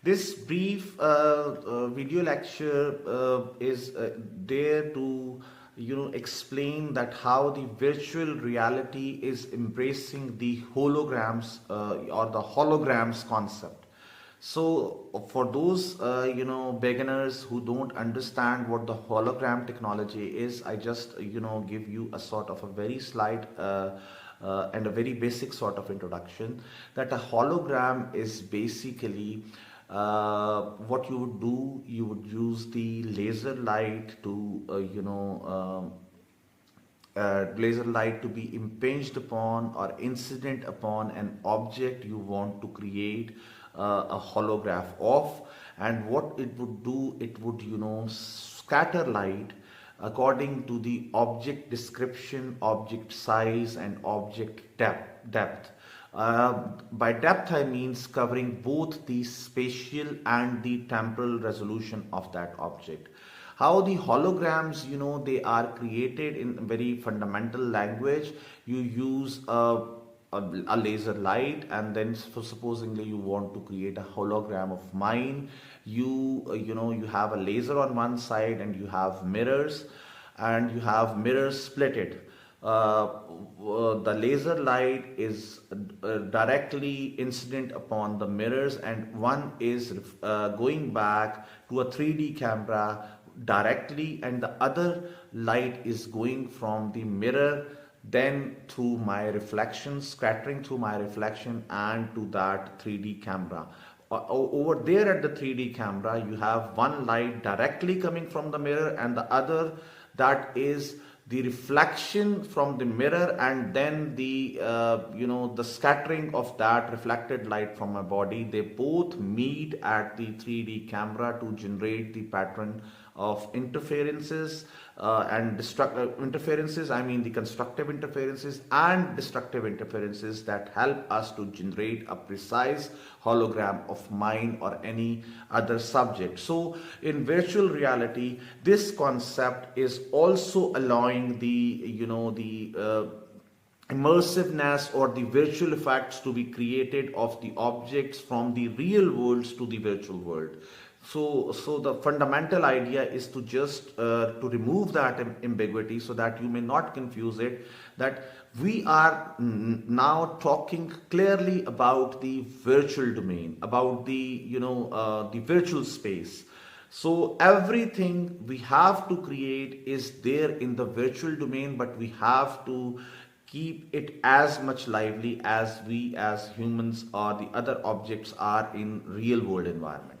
This brief video lecture is there to explain that how the virtual reality is embracing the holograms or the holograms concept. So for those beginners who don't understand what the hologram technology is, I just give you a sort of a very slight and a very basic sort of introduction, that a hologram is basically what you would do. You would use the laser light to laser light to be impinged upon or incident upon an object you want to create a holograph of. And what it would do, it would scatter light according to the object description, object size, and object depth. By depth, I means covering both the spatial and the temporal resolution of that object. How the holograms, they are created in very fundamental language. You use a laser light, and then for supposingly you want to create a hologram of mine, you have a laser on one side, and you have mirrors, split it. The laser light is directly incident upon the mirrors, and one is going back to a 3D camera directly, and the other light is going from the mirror then through my reflection, scattering through my reflection and to that 3D camera. Over there at the 3D camera, you have one light directly coming from the mirror, and the other, that is the reflection from the mirror, and then the the scattering of that reflected light from my body. They both meet at the 3D camera to generate the pattern of interferences and destructive interferences. I mean the constructive interferences and destructive interferences that help us to generate a precise hologram of mine or any other subject. So in virtual reality, this concept is also allowing the immersiveness or the virtual effects to be created of the objects from the real worlds to the virtual world. So the fundamental idea is to just to remove that ambiguity, so that you may not confuse it, that we are now talking clearly about the virtual domain, about the virtual space. So everything we have to create is there in the virtual domain, but we have to keep it as much lively as we as humans or the other objects are in real world environment.